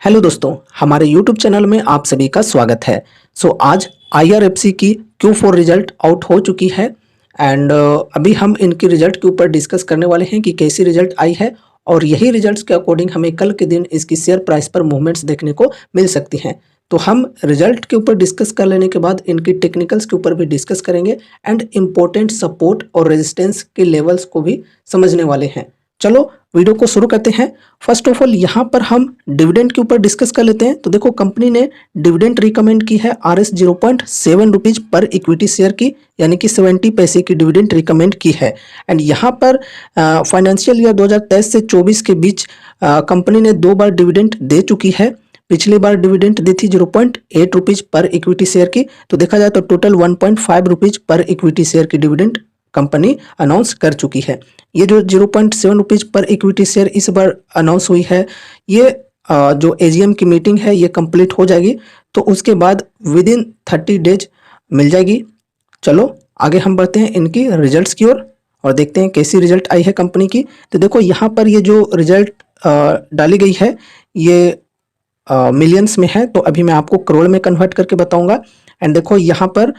Hello दोस्तों, हमारे YouTube channel में आप सभी का स्वागत है। आज IRFC की Q4 रिजल्ट आउट हो चुकी है एंड अभी हम इनकी रिजल्ट के ऊपर डिस्कस करने वाले हैं कि कैसी रिजल्ट आई है और यही रिजल्ट्स के अकॉर्डिंग हमें कल के दिन इसकी शेयर प्राइस पर मूवमेंट्स देखने को मिल सकती हैं। तो हम रिजल्ट के ऊपर डिस्कस कर लेने के बाद इनकी टेक्निकल्स के ऊपर भी डिस्कस करेंगे एंड इम्पोर्टेंट सपोर्ट और रेजिस्टेंस के लेवल्स को भी समझने वाले हैं। चलो वीडियो को शुरू करते हैं। फर्स्ट ऑफ ऑल यहाँ पर हम डिविडेंड के ऊपर डिस्कस कर लेते हैं। तो देखो कंपनी ने डिविडेंड रिकमेंड की है RS 0.7 rupees per equity share की, यानी कि 70 पैसे की डिविडेंड रिकमेंड की है। एंड यहाँ पर फाइनेंशियल ईयर 2023 से 24 के बीच कंपनी ने 2 बार डिविडेंड दे चुकी है। पिछली बार डिविडेंड दी थी 0.8 रुपीज पर इक्विटी शेयर की। तो देखा जाए तो total 1.5 rupees per equity share की डिविडेंड कंपनी अनाउंस कर चुकी है। ये जो 0.7 रुपीज पर इक्विटी शेयर इस बार अनाउंस हुई है, ये जो AGM की मीटिंग है ये कंप्लीट हो जाएगी तो उसके बाद विद इन 30 डेज मिल जाएगी। चलो आगे हम बढ़ते हैं इनकी रिजल्ट्स की ओर और देखते हैं कैसी रिजल्ट आई है कंपनी की। तो देखो यहाँ पर ये जो रिजल्ट डाली गई है ये मिलियंस में है, तो अभी मैं आपको करोड़ में कन्वर्ट करके बताऊंगा। एंड देखो यहाँ पर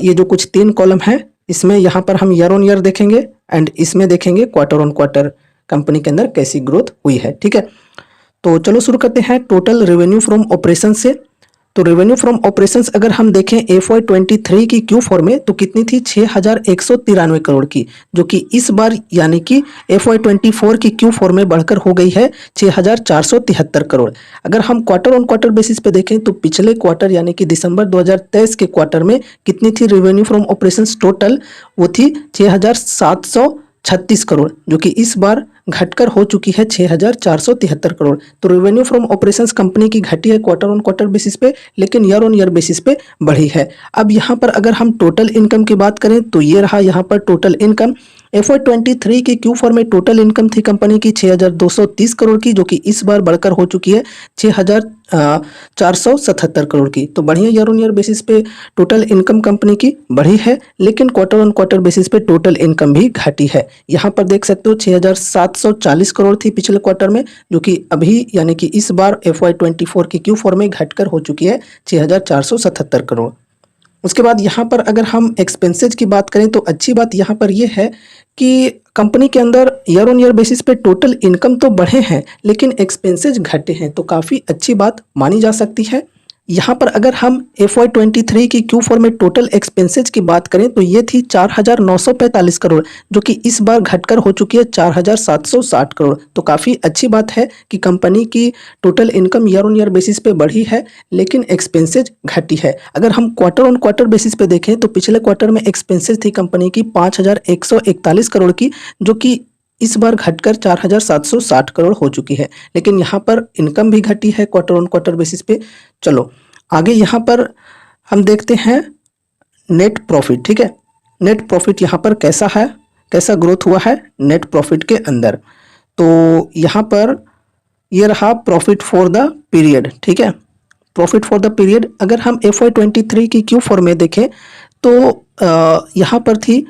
ये जो कुछ 3 कॉलम है, इसमें यहाँ पर हम ईयर ऑन ईयर देखेंगे एंड इसमें देखेंगे क्वार्टर ऑन क्वार्टर कंपनी के अंदर कैसी ग्रोथ हुई है। ठीक है, तो चलो शुरू करते हैं टोटल रेवेन्यू फ्रॉम ऑपरेशन से। तो रेवेन्यू फ्रॉम ऑपरेशंस अगर हम देखें FY23 की Q4 में तो कितनी थी 6193 करोड़ की, जो कि इस बार यानी कि FY24 की Q4 में बढ़कर हो गई है 6473 करोड़। अगर हम क्वार्टर ऑन क्वार्टर बेसिस पे देखें तो पिछले क्वार्टर यानी कि दिसंबर 2023 के क्वार्टर में कितनी थी रेवेन्यू फ्रॉम ऑपरेशंस टोटल, वो थी 6736 करोड़, जो कि इस बार घटकर हो चुकी है 6473 करोड़। तो रेवेन्यू फ्रॉम ऑपरेशंस कंपनी की घटी है क्वार्टर ऑन क्वार्टर बेसिस पे, लेकिन ईयर ऑन ईयर बेसिस पे बढ़ी है। अब यहाँ पर अगर हम टोटल इनकम की बात करें तो ये रहा यहाँ पर टोटल इनकम। FY23 की Q4 में टोटल इनकम थी कंपनी की 6230 करोड़ की, जो कि इस बार बढ़कर हो चुकी है 6477 करोड़ की। तो बढ़िया ईयर ऑन ईयर बेसिस पे टोटल इनकम कंपनी की बढ़ी है, लेकिन क्वार्टर ऑन क्वार्टर बेसिस पे टोटल इनकम भी घटी है। यहाँ पर देख सकते हो 6740 करोड़ थी पिछले क्वार्टर में, जो कि अभी यानी कि इस बार FY24 की Q4 में घटकर हो चुकी है 6477 करोड़। उसके बाद यहाँ पर अगर हम एक्सपेंसेज की बात करें तो अच्छी बात यहाँ पर यह है कि कंपनी के अंदर ईयर ऑन ईयर बेसिस पे टोटल इनकम तो बढ़े हैं लेकिन एक्सपेंसेज घटे हैं, तो काफ़ी अच्छी बात मानी जा सकती है। यहाँ पर अगर हम FY23 की Q4 में टोटल एक्सपेंसेज की बात करें तो ये थी 4945 करोड़, जो कि इस बार घटकर हो चुकी है 4760 करोड़। तो काफ़ी अच्छी बात है कि कंपनी की total income year on year basis पे बढ़ी है लेकिन एक्सपेंसेज घटी है। अगर हम क्वार्टर ऑन क्वार्टर बेसिस पे देखें तो पिछले क्वार्टर में एक्सपेंसेज थी कंपनी की 5141 करोड़ की, जो कि इस बार घटकर 4760 करोड़ हो चुकी है, लेकिन यहाँ पर इनकम भी घटी है क्वार्टर ऑन क्वार्टर बेसिस पे। चलो आगे यहाँ पर हम देखते हैं नेट प्रॉफिट। ठीक है, नेट प्रॉफिट यहाँ पर कैसा है, कैसा ग्रोथ हुआ है नेट प्रॉफिट के अंदर। तो यहाँ पर ये रहा प्रॉफिट फॉर द पीरियड। ठीक है, प्रॉफिट फॉर द पीरियड अगर हम FY23 की Q4 में देखें तो यहाँ पर थी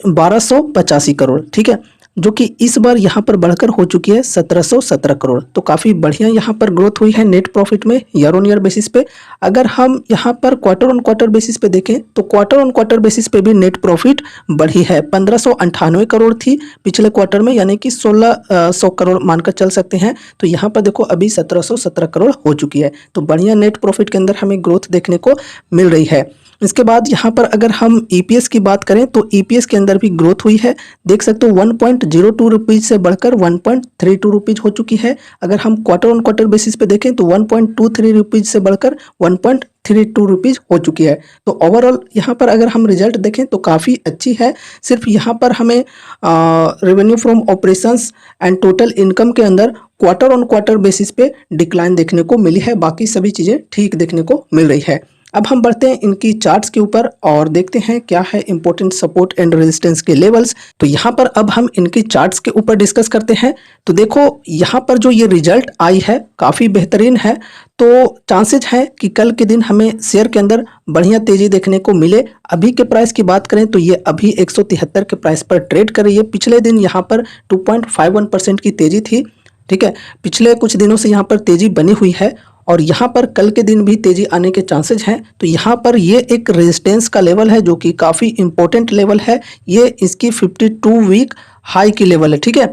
1285 करोड़। ठीक है, जो कि इस बार यहाँ पर बढ़कर हो चुकी है 1717 करोड़। तो काफ़ी बढ़िया यहाँ पर ग्रोथ हुई है नेट प्रॉफिट में ईयर ऑन ईयर बेसिस पे। अगर हम यहाँ पर क्वार्टर ऑन क्वार्टर बेसिस पे देखें तो क्वार्टर ऑन क्वार्टर बेसिस पे भी नेट प्रॉफिट बढ़ी है। 1598 करोड़ थी पिछले क्वार्टर में, यानी कि 1600 करोड़ मानकर चल सकते हैं। तो यहाँ पर देखो अभी 1717 करोड़ हो चुकी है, तो बढ़िया नेट प्रॉफिट के अंदर हमें ग्रोथ देखने को मिल रही है। इसके बाद यहाँ पर अगर हम EPS की बात करें तो EPS के अंदर भी ग्रोथ हुई है। देख सकते हो 1.02 रुपीज से बढ़कर 1.32 रुपीज हो चुकी है। अगर हम क्वार्टर ऑन क्वार्टर बेसिस पे देखें तो 1.23 रुपीज से बढ़कर 1.32 रुपीज हो चुकी है। तो ओवरऑल यहाँ पर अगर हम रिजल्ट देखें तो काफ़ी अच्छी है। सिर्फ यहाँ पर हमें revenue from operations and total income के अंदर क्वार्टर ऑन क्वार्टर बेसिस पे डिक्लाइन देखने को मिली है, बाकी सभी चीज़ें ठीक देखने को मिल रही है। अब हम बढ़ते हैं इनकी चार्ट्स के ऊपर और देखते हैं क्या है इंपॉर्टेंट सपोर्ट एंड रेजिस्टेंस के लेवल्स। तो यहाँ पर अब हम इनकी चार्ट्स के ऊपर डिस्कस करते हैं। तो देखो यहाँ पर जो ये रिजल्ट आई है काफ़ी बेहतरीन है, तो चांसेज है कि कल के दिन हमें शेयर के अंदर बढ़िया तेजी देखने को मिले। अभी के प्राइस की बात करें तो ये अभी 173 के प्राइस पर ट्रेड कर रही है। पिछले दिन यहाँ पर 2.51% की तेजी थी। ठीक है, पिछले कुछ दिनों से यहाँ पर तेजी बनी हुई है और यहाँ पर कल के दिन भी तेजी आने के चांसेस हैं। तो यहाँ पर ये एक रेजिस्टेंस का लेवल है जो कि काफ़ी इंपॉर्टेंट लेवल है। ये इसकी 52 वीक हाई की लेवल है। ठीक है,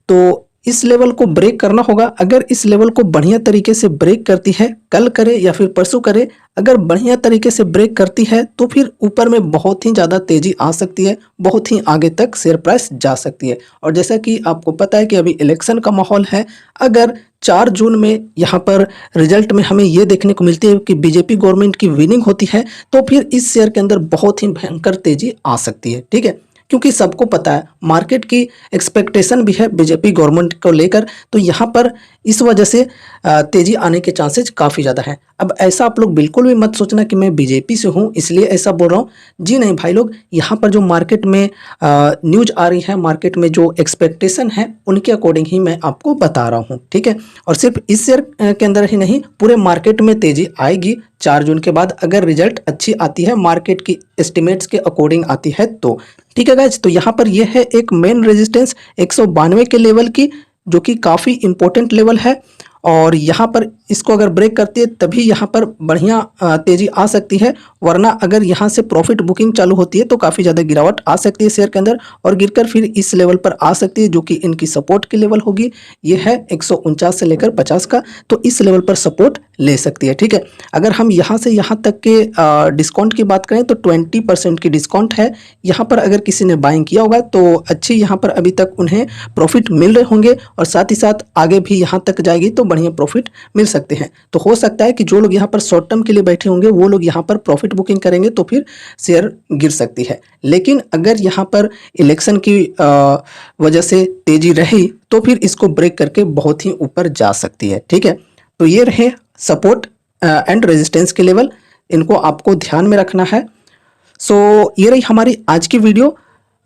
तो इस लेवल को ब्रेक करना होगा। अगर इस लेवल को बढ़िया तरीके से ब्रेक करती है, कल करे या फिर परसों करे, अगर बढ़िया तरीके से ब्रेक करती है तो फिर ऊपर में बहुत ही ज़्यादा तेज़ी आ सकती है, बहुत ही आगे तक शेयर प्राइस जा सकती है। और जैसा कि आपको पता है कि अभी इलेक्शन का माहौल है, अगर 4 जून में यहाँ पर रिजल्ट में हमें ये देखने को मिलती है कि बीजेपी गवर्नमेंट की विनिंग होती है, तो फिर इस शेयर के अंदर बहुत ही भयंकर तेज़ी आ सकती है। ठीक है, क्योंकि सबको पता है मार्केट की एक्सपेक्टेशन भी है बीजेपी गवर्नमेंट को लेकर, तो यहाँ पर इस वजह से तेजी आने के चांसेस काफ़ी ज़्यादा हैं। अब ऐसा आप लोग बिल्कुल भी मत सोचना कि मैं बीजेपी से हूँ इसलिए ऐसा बोल रहा हूँ। जी नहीं भाई लोग, यहाँ पर जो मार्केट में न्यूज आ रही है, मार्केट में जो एक्सपेक्टेशन है उनके अकॉर्डिंग ही मैं आपको बता रहा हूँ। ठीक है, और सिर्फ इस शेयर के अंदर ही नहीं, पूरे मार्केट में तेजी आएगी 4 जून के बाद, अगर रिजल्ट अच्छी आती है, मार्केट की एस्टिमेट्स के अकॉर्डिंग आती है तो। ठीक है गाइज, तो यहाँ पर यह है एक मेन रेजिस्टेंस 192 के लेवल की, जो कि काफ़ी इंपॉर्टेंट लेवल है। और यहाँ पर इसको अगर ब्रेक करती है तभी यहाँ पर बढ़िया तेज़ी आ सकती है, वरना अगर यहाँ से प्रॉफिट बुकिंग चालू होती है तो काफ़ी ज़्यादा गिरावट आ सकती है शेयर के अंदर और गिरकर फिर इस लेवल पर आ सकती है, जो कि इनकी सपोर्ट की लेवल होगी। ये है 149 से लेकर 50 का, तो इस लेवल पर सपोर्ट ले सकती है। ठीक है, अगर हम यहाँ से यहाँ तक के डिस्काउंट की बात करें तो 20% की डिस्काउंट है। यहाँ पर अगर किसी ने बाइंग किया होगा तो अच्छी यहाँ पर अभी तक उन्हें प्रॉफिट मिल रहे होंगे और साथ ही साथ आगे भी यहाँ तक जाएगी तो बढ़िया प्रॉफिट मिल सकते हैं। तो हो सकता है कि जो लोग यहाँ पर शॉर्ट टर्म के लिए बैठे होंगे वो लोग यहाँ पर प्रॉफिट बुकिंग करेंगे तो फिर शेयर गिर सकती है। लेकिन अगर यहाँ पर इलेक्शन की वजह से तेजी रही तो फिर इसको ब्रेक करके बहुत ही ऊपर जा सकती है। ठीक है, तो ये रहे सपोर्ट एंड रेजिस्टेंस के लेवल, इनको आपको ध्यान में रखना है। सो ये रही हमारी आज की वीडियो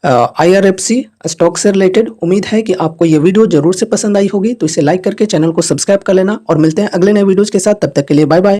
IRFC स्टॉक से रिलेटेड। उम्मीद है कि आपको ये वीडियो जरूर से पसंद आई होगी, तो इसे लाइक करके चैनल को सब्सक्राइब कर लेना और मिलते हैं अगले नए वीडियोज़ के साथ। तब तक के लिए बाय बाय।